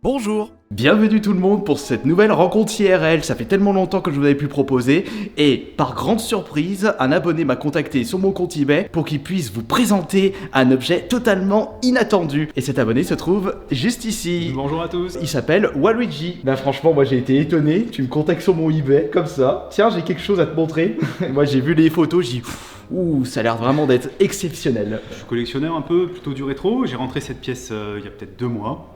Bonjour. Bienvenue tout le monde pour cette nouvelle rencontre IRL, ça fait tellement longtemps que je vous avais pu proposer et par grande surprise, un abonné m'a contacté sur mon compte eBay pour qu'il puisse vous présenter un objet totalement inattendu. Et cet abonné se trouve juste ici. Bonjour à tous. Il s'appelle Waluigi. Là franchement moi j'ai été étonné, tu me contactes sur mon eBay comme ça. Tiens j'ai quelque chose à te montrer. Moi j'ai vu les photos, j'ai dit ouh ça a l'air vraiment d'être exceptionnel. Je suis collectionneur un peu, plutôt du rétro, j'ai rentré cette pièce il y a peut-être 2 mois.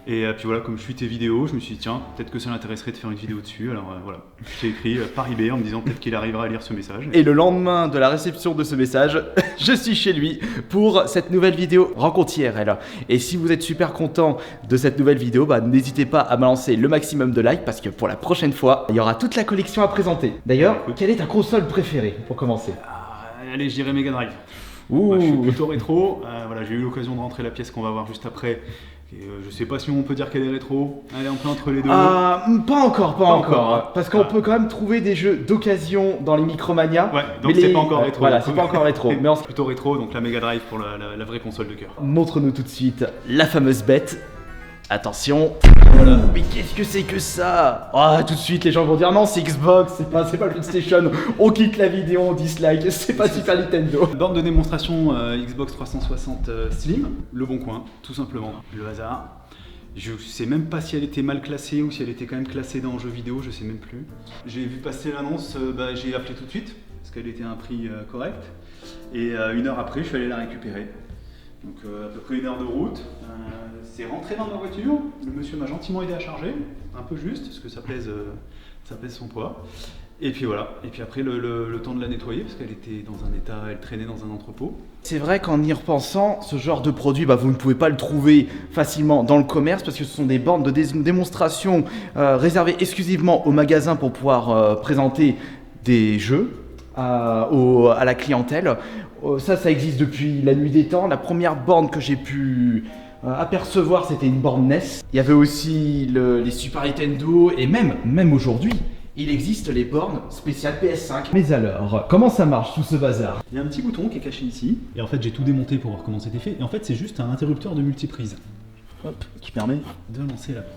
Et puis voilà, comme je suis tes vidéos, je me suis dit tiens, peut-être que ça l'intéresserait de faire une vidéo dessus. Alors voilà, je t'ai écrit par eBay en me disant peut-être qu'il arrivera à lire ce message. Et le lendemain de la réception de ce message, je suis chez lui pour cette nouvelle vidéo rencontre IRL. Et si vous êtes super content de cette nouvelle vidéo, n'hésitez pas à balancer le maximum de likes parce que pour la prochaine fois, il y aura toute la collection à présenter. D'ailleurs, quelle est ta console préférée pour commencer? Allez, je dirais Mega Drive. Ouh. Moi, je suis plutôt rétro. Voilà, j'ai eu l'occasion de rentrer la pièce qu'on va voir juste après. Et, je sais pas si on peut dire qu'elle est rétro. Elle est un peu entre les deux. Pas encore. Parce qu'on Ah. peut quand même trouver des jeux d'occasion dans les Micromania. Ouais, donc c'est pas encore rétro. Voilà, c'est pas encore rétro. Mais C'est plutôt rétro, donc la Mega Drive pour la vraie console de cœur. montre-nous tout de suite la fameuse bête. Attention. Voilà. Mais qu'est-ce que c'est que ça? Ah, tout de suite les gens vont dire non c'est Xbox, c'est pas PlayStation, on quitte la vidéo, on dislike, c'est pas Super Nintendo. Borne de démonstration Xbox 360 Slim, le bon coin, tout simplement. Le hasard. Je sais même pas si elle était mal classée ou si elle était quand même classée dans jeux vidéo, je sais même plus. J'ai vu passer l'annonce, j'ai appelé tout de suite, parce qu'elle était à un prix correct. Et 1 heure après, je suis allé la récupérer. Donc à peu près 1 heure de route. C'est rentré dans ma voiture, le monsieur m'a gentiment aidé à charger, un peu juste, parce que ça pèse son poids. Et puis voilà, et puis après le temps de la nettoyer, parce qu'elle était dans un état, elle traînait dans un entrepôt. C'est vrai qu'en y repensant, ce genre de produit, vous ne pouvez pas le trouver facilement dans le commerce parce que ce sont des bornes de démonstration réservées exclusivement aux magasins pour pouvoir présenter des jeux à la clientèle. Ça existe depuis la nuit des temps. La première borne que j'ai pu apercevoir, c'était une borne NES. Il y avait aussi les Super Nintendo et même aujourd'hui, il existe les bornes spéciales PS5. Mais alors, comment ça marche tout ce bazar? Il y a un petit bouton qui est caché ici, et en fait j'ai tout démonté pour voir comment c'était fait, et en fait c'est juste un interrupteur de multiprise. Hop, qui permet de lancer la borne.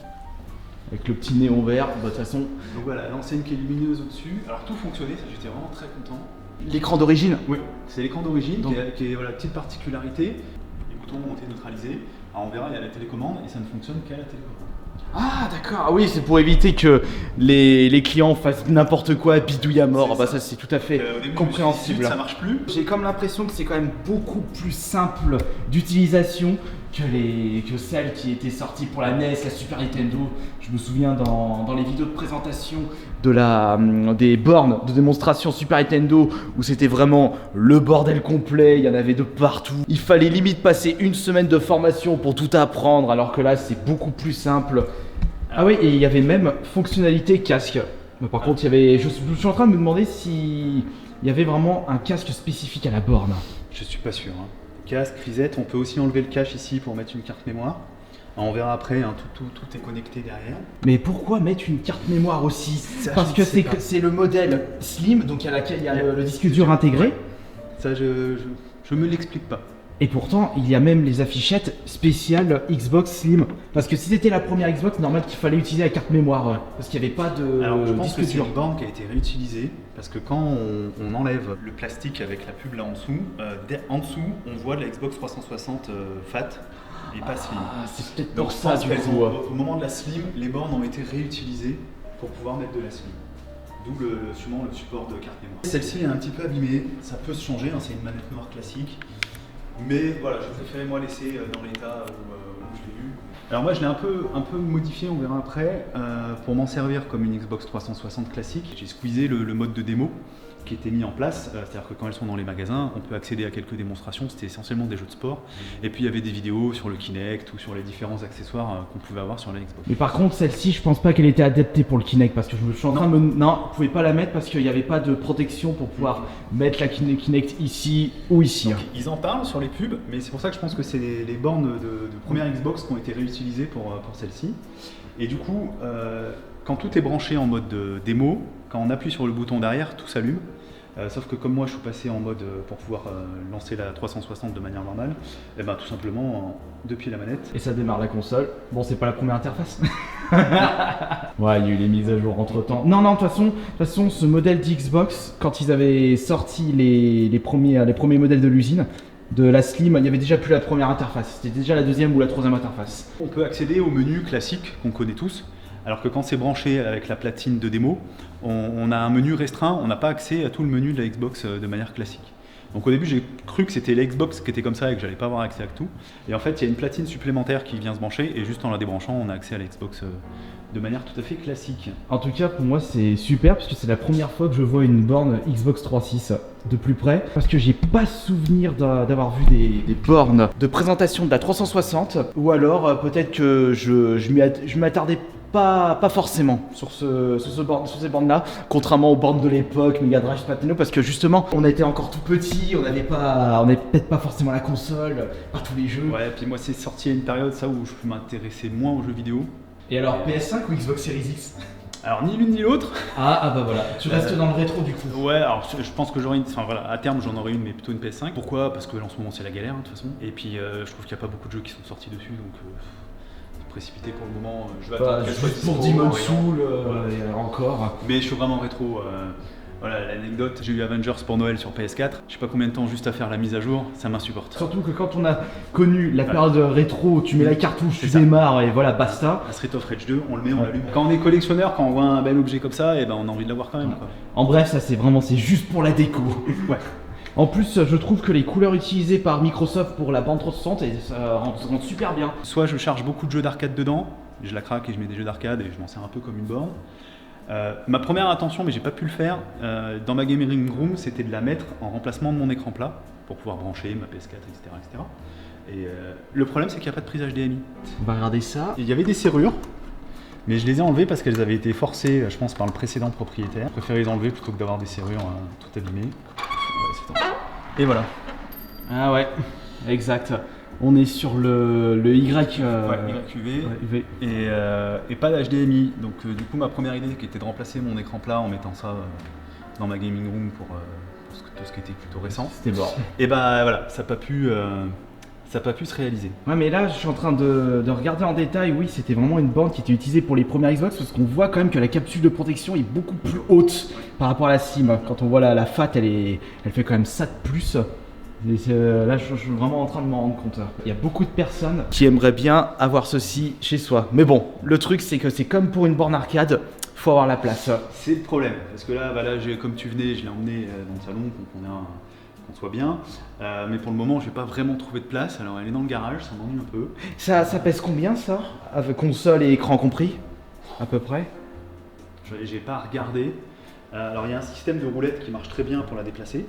Avec le petit néon vert, de toute façon. Donc voilà, l'enseigne qui est lumineuse au-dessus. Alors tout fonctionnait, ça j'étais vraiment très content. L'écran d'origine? Oui, c'est l'écran d'origine Donc- qui est voilà, petite particularité. Les boutons ont été neutralisés. Alors on verra, il y a la télécommande et ça ne fonctionne qu'à la télécommande. Ah d'accord, ah oui c'est pour éviter que les clients fassent n'importe quoi, bidouille à mort, C'est ça c'est tout à fait Au début, compréhensible. je me suis dit, zut, ça marche plus. J'ai comme l'impression que c'est quand même beaucoup plus simple d'utilisation que celles qui étaient sorties pour la NES, la Super Nintendo. Je me souviens dans les vidéos de présentation des bornes de démonstration Super Nintendo où c'était vraiment le bordel complet, il y en avait de partout. Il fallait limite passer 1 semaine de formation pour tout apprendre alors que là c'est beaucoup plus simple. Ah oui, et il y avait même fonctionnalité casque. Mais par contre, je suis en train de me demander si il y avait vraiment un casque spécifique à la borne. Je suis pas sûr. Casque, frisette, on peut aussi enlever le cache ici pour mettre une carte mémoire. On verra après, tout est connecté derrière. Mais pourquoi mettre une carte mémoire aussi? Ça, Parce je que ne sais pas. c'est le modèle Slim, donc à laquelle il y a le disque dur intégré. Ça, je me l'explique pas. Et pourtant, il y a même les affichettes spéciales Xbox Slim. Parce que si c'était la première Xbox, normal qu'il fallait utiliser la carte mémoire. Parce qu'il n'y avait pas de Alors je pense que disque c'est dur. une borne qui a été réutilisée parce que quand on enlève le plastique avec la pub là en dessous, on voit de la Xbox 360 Fat et pas Slim. Ah, c'est peut-être Donc pour je ça pense du qu'elles coup. ont- au moment de la Slim, les bornes ont été réutilisées pour pouvoir mettre de la Slim. D'où sûrement le support de carte mémoire. Celle-ci est un petit peu abîmée, ça peut se changer, c'est une manette noire classique. Mais voilà, je préférais moi laisser dans l'état où je l'ai eu. Alors moi je l'ai un peu modifié, on verra après, pour m'en servir comme une Xbox 360 classique. J'ai squeezé le mode de démo qui était mis en place, c'est-à-dire que quand elles sont dans les magasins, on peut accéder à quelques démonstrations, c'était essentiellement des jeux de sport. Et puis il y avait des vidéos sur le Kinect ou sur les différents accessoires qu'on pouvait avoir sur la Xbox. Mais par contre, celle-ci, je pense pas qu'elle était adaptée pour le Kinect parce que je me suis en train de me. Non, vous pouvez pas la mettre parce qu'il n'y avait pas de protection pour pouvoir mettre la Kinect ici ou ici. Donc, ils en parlent sur les pubs, mais c'est pour ça que je pense que c'est les bornes de première Xbox qui ont été réutilisées pour celle-ci. Et du coup, quand tout est branché en mode démo, quand on appuie sur le bouton derrière, tout s'allume. Sauf que comme moi je suis passé en mode pour pouvoir lancer la 360 de manière normale, et ben tout simplement depuis la manette. Et ça démarre la console. Bon, c'est pas la première interface. Ouais, il y a eu les mises à jour entre temps. Non, de toute façon, ce modèle d'Xbox, quand ils avaient sorti les premiers modèles de l'usine, de la Slim, il n'y avait déjà plus la première interface. C'était déjà la deuxième ou la troisième interface. On peut accéder au menu classique qu'on connaît tous. Alors que quand c'est branché avec la platine de démo, on a un menu restreint, on n'a pas accès à tout le menu de la Xbox de manière classique. Donc au début j'ai cru que c'était la Xbox qui était comme ça et que j'allais pas avoir accès à tout. Et en fait il y a une platine supplémentaire qui vient se brancher et juste en la débranchant on a accès à la Xbox de manière tout à fait classique. En tout cas pour moi c'est super parce que c'est la première fois que je vois une borne Xbox 3.6 de plus près. Parce que j'ai pas souvenir d'avoir vu des bornes de présentation de la 360. Ou alors peut-être que je m'attardais pas forcément sur ces bornes-là, contrairement aux bornes de l'époque, Mega Drive, Super Nintendo, parce que justement, on était encore tout petit, on n'avait peut-être pas forcément la console, pas tous les jeux. Ouais, puis moi c'est sorti à une période ça où je m'intéressais moins aux jeux vidéo. Et alors PS5 ou Xbox Series X? Alors ni l'une ni l'autre. Ah bah voilà, tu restes dans le rétro du coup. Ouais, alors je pense que j'aurai une, enfin voilà, à terme j'en aurai une, mais plutôt une PS5. Pourquoi? Parce que en ce moment c'est la galère de toute façon. Et puis je trouve qu'il n'y a pas beaucoup de jeux qui sont sortis dessus, donc précipité pour le moment. Je vais attendre qu'elle soit pour Demon's Souls encore. Mais je suis vraiment rétro. Voilà l'anecdote, j'ai eu Avengers pour Noël sur PS4. Je sais pas combien de temps juste à faire la mise à jour, ça m'insupporte. Surtout que quand on a connu la période rétro, tu mets la cartouche, tu démarres et voilà, basta. À Street of Rage 2, on le met, on l'allume. Quand on est collectionneur, quand on voit un bel objet comme ça, et ben on a envie de l'avoir quand même. Quoi. En bref, ça c'est juste pour la déco. Ouais. En plus, je trouve que les couleurs utilisées par Microsoft pour la bande 360 rendent super bien. Soit je charge beaucoup de jeux d'arcade dedans, je la craque et je mets des jeux d'arcade et je m'en sers un peu comme une borne. Ma première intention, mais j'ai pas pu le faire, dans ma gaming room, c'était de la mettre en remplacement de mon écran plat pour pouvoir brancher ma PS4, etc. Et le problème, c'est qu'il n'y a pas de prise HDMI. On va regarder ça. Il y avait des serrures, mais je les ai enlevées parce qu'elles avaient été forcées, je pense, par le précédent propriétaire. Je préfère les enlever plutôt que d'avoir des serrures tout abîmées. Ouais, et voilà. Ah ouais, exact. On est sur le Y. YUV. UV. Et pas d'HDMI. Donc du coup, ma première idée qui était de remplacer mon écran plat en mettant ça dans ma gaming room pour tout ce qui était plutôt récent. C'était mort. Et bah voilà, ça n'a pas pu se réaliser. Ouais, mais là, je suis en train de regarder en détail. Oui, c'était vraiment une borne qui était utilisée pour les premières Xbox parce qu'on voit quand même que la capsule de protection est beaucoup plus haute par rapport à la Slim. Quand on voit la FAT, elle fait quand même ça de plus. Et là, je suis vraiment en train de m'en rendre compte. Il y a beaucoup de personnes qui aimeraient bien avoir ceci chez soi. Mais bon, le truc, c'est que c'est comme pour une borne arcade, faut avoir la place. C'est le problème. Parce que là, comme tu venais, je l'ai emmené dans le salon pour qu'on soit bien. Mais pour le moment, je n'ai pas vraiment trouvé de place. Alors, elle est dans le garage, ça m'ennuie un peu. Ça pèse combien, ça? Avec console et écran compris? À peu près? J'ai pas regardé. Alors, il y a un système de roulette qui marche très bien pour la déplacer.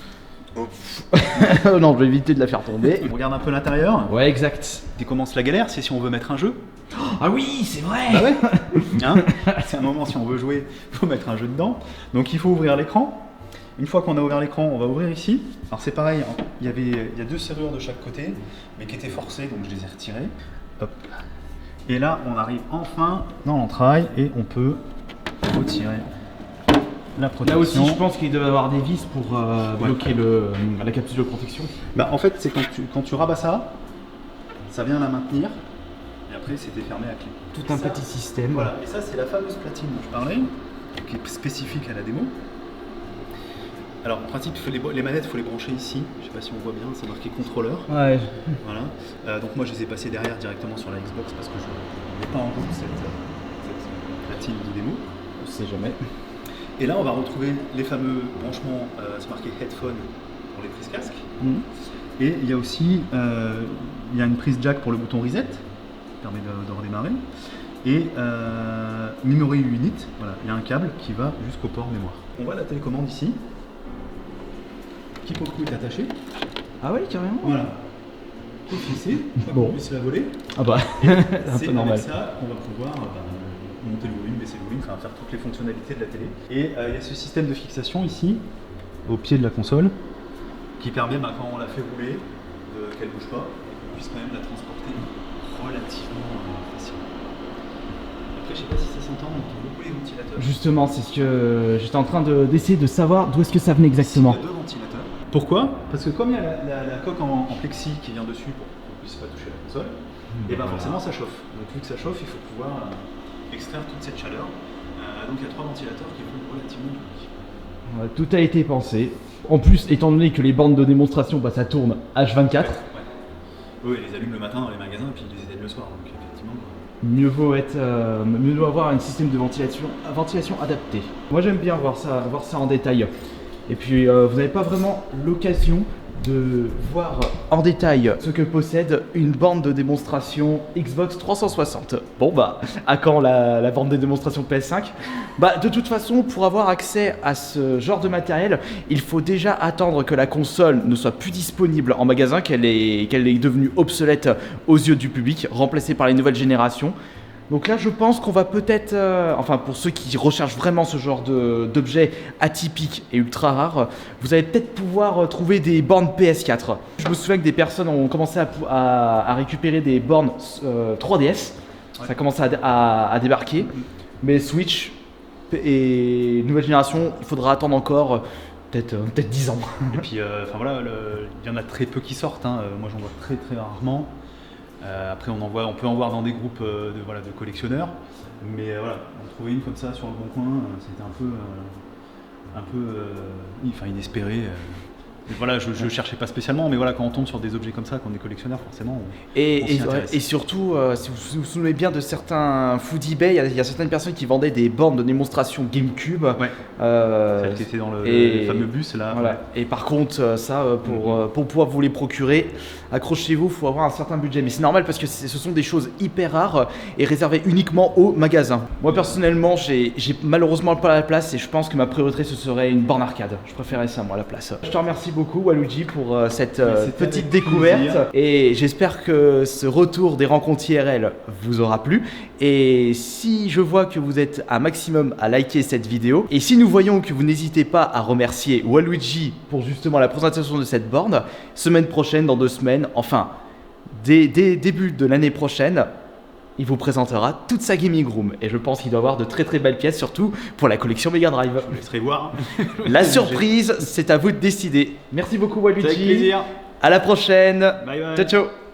Non, je vais éviter de la faire tomber. On regarde un peu l'intérieur. Ouais, exact. Et commence la galère, c'est si on veut mettre un jeu. Ah oui, c'est vrai. Ah ouais. Hein, c'est un moment, si on veut jouer, il faut mettre un jeu dedans. Donc il faut ouvrir l'écran. Une fois qu'on a ouvert l'écran, on va ouvrir ici. Alors c'est pareil, il y a deux serrures de chaque côté, mais qui étaient forcées, donc je les ai retirées. Hop. Et là, on arrive enfin dans l'entraille et on peut retirer la protection. Là aussi, je pense qu'il doit y avoir des vis pour bloquer la capsule de protection. Bah, en fait, c'est quand tu rabats ça vient la maintenir. Et après, c'est défermé à clé. Tout un petit système. Voilà, et ça, c'est la fameuse platine dont je parlais, qui est spécifique à la démo. Alors, en principe, les manettes, il faut les brancher ici. Je sais pas si on voit bien, c'est marqué contrôleur. Ouais. Voilà. Donc, moi, je les ai passés derrière directement sur la Xbox parce que je n'ai pas en route cette platine de démo. Je sais jamais. Et là, on va retrouver les fameux branchements, c'est marqué headphone pour les prises casque. Et il y a aussi une prise jack pour le bouton reset, qui permet de redémarrer. Et memory unit, voilà, il y a un câble qui va jusqu'au port mémoire. On voit la télécommande ici, qui pour le coup est attachée. Ah oui, carrément. Voilà. Qui est fixée, bon. On puisse la voler. Ah bah, un peu normal. C'est avec ça qu'on va pouvoir monter le volume, baisser le volume, ça va faire toutes les fonctionnalités de la télé. Et il y a ce système de fixation ici, au pied de la console, qui permet, quand on la fait rouler, qu'elle ne bouge pas, et qu'on puisse quand même la transporter relativement facilement. Après, je sais pas si ça s'entend, on entend beaucoup les ventilateurs. Justement, c'est ce que j'étais en train d'essayer de savoir d'où est-ce que ça venait exactement. Il y a 2 ventilateurs. Pourquoi? Parce que comme il y a la coque en plexi qui vient dessus pour qu'on ne puisse pas toucher la console, et ben forcément ça chauffe. Donc vu que ça chauffe, il faut pouvoir extraire toute cette chaleur. Donc il y a 3 ventilateurs qui vont relativement vite. Ouais, tout a été pensé. En plus, étant donné que les bandes de démonstration, bah, ça tourne H24. Ouais. Oui, ils les allument le matin dans les magasins et puis ils les éteignent le soir. Donc effectivement. Mieux vaut avoir un système de ventilation adapté. Moi j'aime bien voir ça en détail. Et puis vous n'avez pas vraiment l'occasion de voir en détail ce que possède une borne de démonstration Xbox 360. Bon bah, à quand la borne de démonstration PS5? Bah de toute façon, pour avoir accès à ce genre de matériel, il faut déjà attendre que la console ne soit plus disponible en magasin, qu'elle est devenue obsolète aux yeux du public, remplacée par les nouvelles générations. Donc là, je pense qu'on va peut-être, enfin pour ceux qui recherchent vraiment ce genre d'objets atypiques et ultra rares, vous allez peut-être pouvoir trouver des bornes PS4. Je me souviens que des personnes ont commencé à récupérer des bornes 3DS, ouais. Ça commence à débarquer, mais Switch et nouvelle génération, il faudra attendre encore peut-être 10 ans. Et puis, enfin voilà, il y en a très peu qui sortent, hein. Moi j'en vois très très rarement. Après on peut en voir dans des groupes de collectionneurs, mais voilà, en trouver une comme ça sur le bon coin, c'était un peu inespéré. Et voilà, je cherchais pas spécialement, mais voilà, quand on tombe sur des objets comme ça, quand on est collectionneur, forcément, on s'y intéresse. Et surtout, si vous vous souvenez bien de certains food eBay, il y a certaines personnes qui vendaient des bornes de démonstration GameCube. Ouais. Celles qui étaient dans le fameux bus là. Voilà. Et par contre, ça, pour pouvoir vous les procurer, accrochez-vous, il faut avoir un certain budget. Mais c'est normal parce que ce sont des choses hyper rares et réservées uniquement aux magasins. Moi personnellement, j'ai malheureusement pas la place et je pense que ma priorité ce serait une borne arcade. Je préférais ça moi à la place. Je te remercie beaucoup Waluigi pour cette petite découverte plaisir. Et j'espère que ce retour des rencontres IRL vous aura plu. Et si je vois que vous êtes un maximum à liker cette vidéo et si nous voyons que vous n'hésitez pas à remercier Waluigi pour justement la présentation de cette borne, semaine prochaine, dans 2 semaines, enfin dès début de l'année prochaine, il vous présentera toute sa gaming room et je pense qu'il doit avoir de très très belles pièces, surtout pour la collection Mega Drive. Je vous laisserai voir. La surprise, c'est à vous de décider. Merci beaucoup Waluigi. Avec plaisir. À la prochaine. Bye bye. Ciao ciao.